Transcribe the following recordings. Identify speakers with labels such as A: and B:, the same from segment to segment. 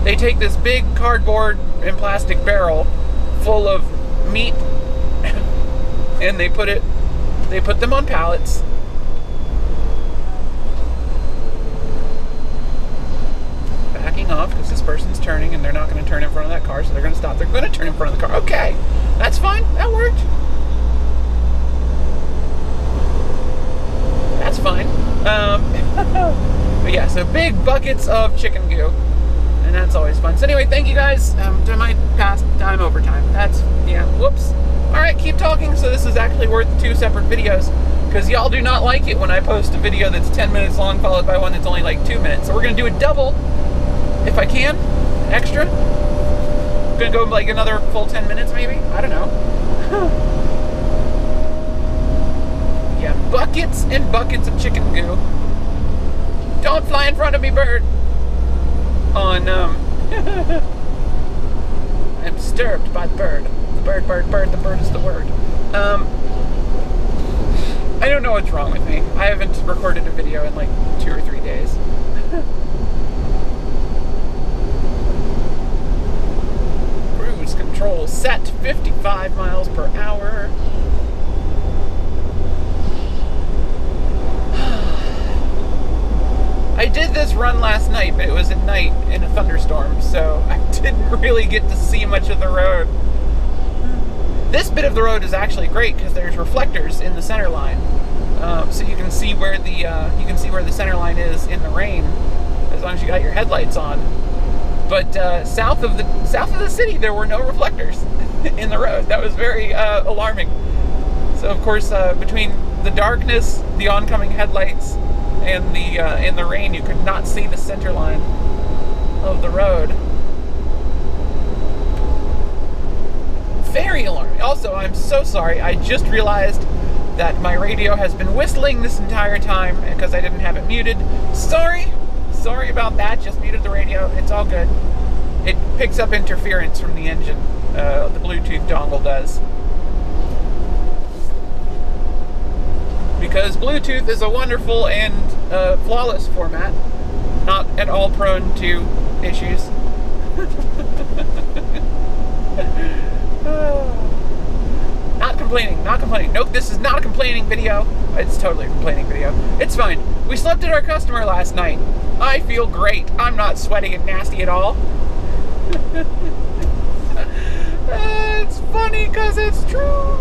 A: they take this big cardboard and plastic barrel full of meat and they put them on pallets. Backing off because this person's turning and they're not going to turn in front of that car, so they're going to stop. They're going to turn in front of the car. Okay, that's fine. That worked. That's fine. But yeah, so big buckets of chicken goo, and that's always fun. So anyway, thank you guys. To my past time overtime. That's, yeah, whoops. Alright, keep talking. So this is actually worth 2 separate videos, because y'all do not like it when I post a video that's 10 minutes long followed by one that's only like 2 minutes. So we're going to do a double, if I can, extra. Gonna go like another full 10 minutes maybe? I don't know. Yeah, buckets and buckets of chicken goo. Don't fly in front of me, bird. On, I'm disturbed by the bird. The bird, the bird is the word. I don't know what's wrong with me. I haven't recorded a video in like 2 or 3 days. Cruise control set 55 miles per hour. I did this run last night, but it was at night in a thunderstorm, so I didn't really get to see much of the road. This bit of the road is actually great because there's reflectors in the center line, so you can see where the center line is in the rain, as long as you got your headlights on. But south of the city, there were no reflectors in the road. That was very alarming. So of course, between the darkness, the oncoming headlights, and in the rain, you could not see the center line of the road. Very alarming. Also, I'm so sorry. I just realized that my radio has been whistling this entire time because I didn't have it muted. Sorry about that. Just muted the radio. It's all good. It picks up interference from the engine. The Bluetooth dongle does. Because Bluetooth is a wonderful and flawless format, not at all prone to issues. Not complaining. Nope, this is not a complaining video. It's totally a complaining video. It's fine. We slept at our customer last night. I feel great. I'm not sweaty and nasty at all. It's funny because it's true.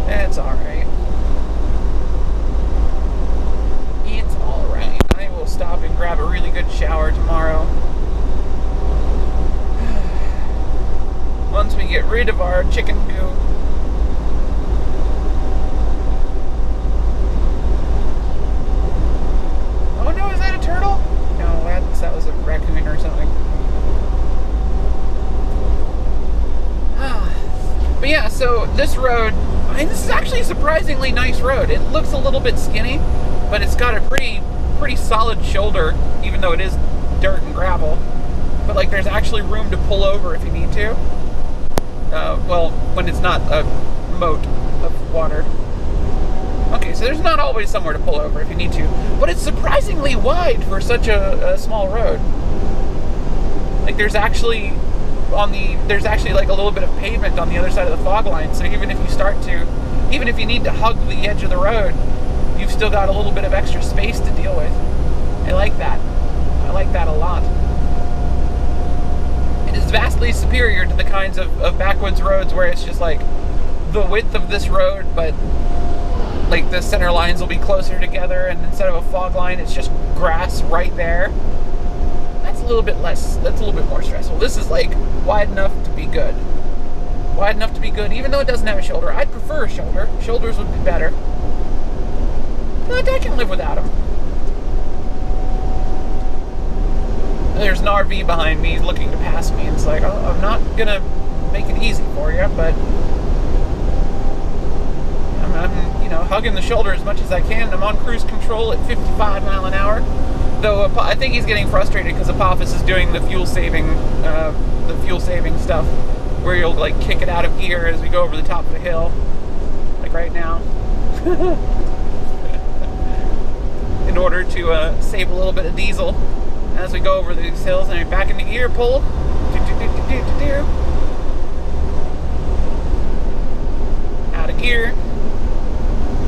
A: It's alright. It's alright. I will stop and grab a really good shower tomorrow. Once we get rid of our chicken goo. Oh no, is that a turtle? No, that was a raccoon or something. But yeah, so this road, I mean, this is actually a surprisingly nice road. It looks a little bit skinny, but it's got a pretty solid shoulder, even though it is dirt and gravel. But like, there's actually room to pull over if you need to. Well, when it's not a moat of water. Okay, so there's not always somewhere to pull over if you need to, but it's surprisingly wide for such a small road. Like, there's actually like a little bit of pavement on the other side of the fog line, so even if you need to hug the edge of the road, you've still got a little bit of extra space to deal with. I like that. I like that a lot. It is vastly superior to the kinds of backwoods roads where it's just like the width of this road, but like the center lines will be closer together, and instead of a fog line, it's just grass right there. That's a little bit less, that's a little bit more stressful. This is like wide enough to be good. Wide enough to be good, even though it doesn't have a shoulder. I'd prefer a shoulder. Shoulders would be better. But I can live without them. There's an RV behind me looking to pass me, and it's like, oh, I'm not gonna make it easy for you, but I'm you know, hugging the shoulder as much as I can. I'm on cruise control at 55 miles an hour. Though I think he's getting frustrated because Apophis is doing the fuel saving stuff, where you'll like kick it out of gear as we go over the top of the hill, like right now. order to save a little bit of diesel as we go over these hills. And back into gear, pull. Out of gear.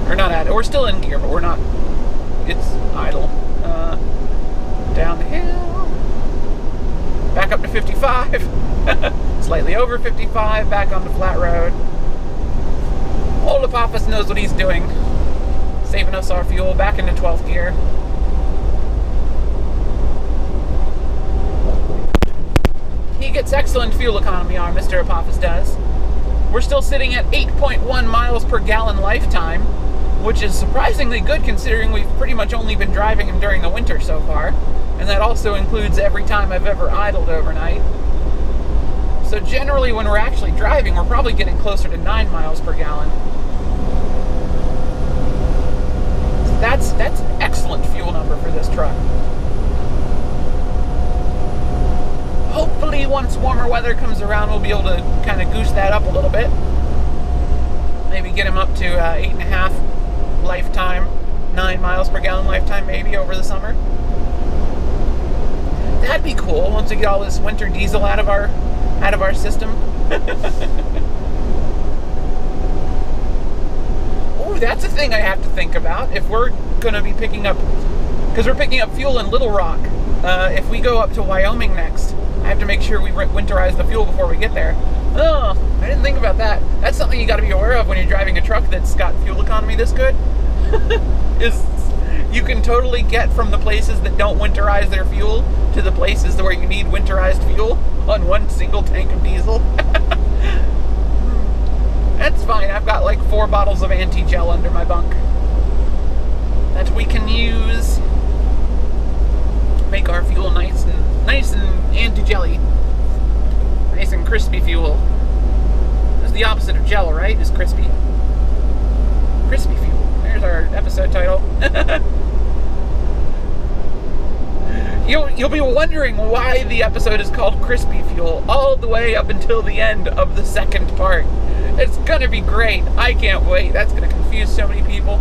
A: Or not out, we're still in gear, but we're not, it's idle. Down the hill. Back up to 55. Slightly over 55, back onto flat road. Old Apophis knows what he's doing. Saving us our fuel, back into 12th gear. He gets excellent fuel economy, our Mr. Apophis does. We're still sitting at 8.1 miles per gallon lifetime, which is surprisingly good considering we've pretty much only been driving him during the winter so far. And that also includes every time I've ever idled overnight. So generally when we're actually driving, we're probably getting closer to 9 miles per gallon. So that's an excellent fuel number for this truck. Hopefully once warmer weather comes around, we'll be able to kind of goose that up a little bit. Maybe get him up to 8.5 lifetime, 9 miles per gallon lifetime maybe over the summer. That'd be cool once we get all this winter diesel out of our system. Oh, that's a thing I have to think about. If we're going to be picking up, because we're picking up fuel in Little Rock, if we go up to Wyoming next, I have to make sure we winterize the fuel before we get there. Oh, I didn't think about that. That's something you got to be aware of when you're driving a truck that's got fuel economy this good. Is you can totally get from the places that don't winterize their fuel to the places where you need winterized fuel on one single tank of diesel. That's fine. I've got like 4 bottles of anti-gel under my bunk that we can use. Make our fuel nice and anti-jelly. Nice and crispy fuel. It's the opposite of gel, right? It's crispy. Crispy fuel. There's our episode title. You'll be wondering why the episode is called Crispy Fuel all the way up until the end of the second part. It's gonna be great. I can't wait. That's gonna confuse so many people.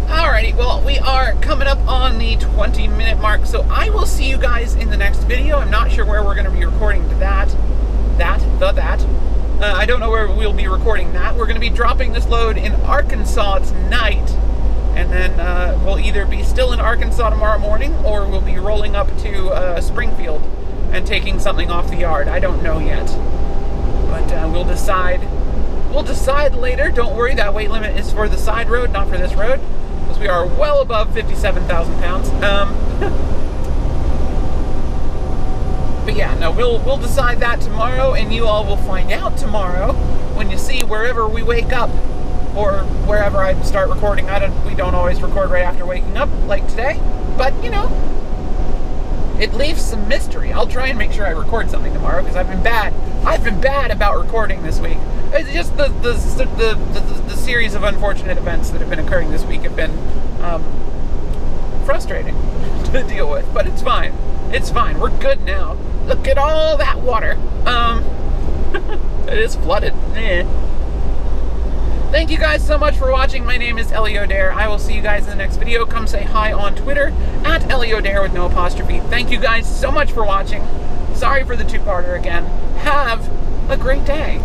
A: Alrighty, well, we are coming up on the 20-minute mark, so I will see you guys in the next video. I'm not sure where we're going to be recording that. I don't know where we'll be recording that. We're going to be dropping this load in Arkansas tonight, and then we'll either be still in Arkansas tomorrow morning, or we'll be rolling up to Springfield and taking something off the yard. I don't know yet, but we'll decide. We'll decide later. Don't worry, that weight limit is for the side road, not for this road, because we are well above 57,000 pounds. But yeah, no, we'll decide that tomorrow, and you all will find out tomorrow when you see wherever we wake up, or wherever I start recording. We don't always record right after waking up, like today, but you know, it leaves some mystery. I'll try and make sure I record something tomorrow, because I've been bad about recording this week. It's just the series of unfortunate events that have been occurring this week have been frustrating to deal with, but it's fine. It's fine. We're good now. Look at all that water. It is flooded. Thank you guys so much for watching. My name is Ellie O'Dare. I will see you guys in the next video. Come say hi on Twitter at Ellie O'Dare with no apostrophe. Thank you guys so much for watching. Sorry for the two-parter again. Have a great day.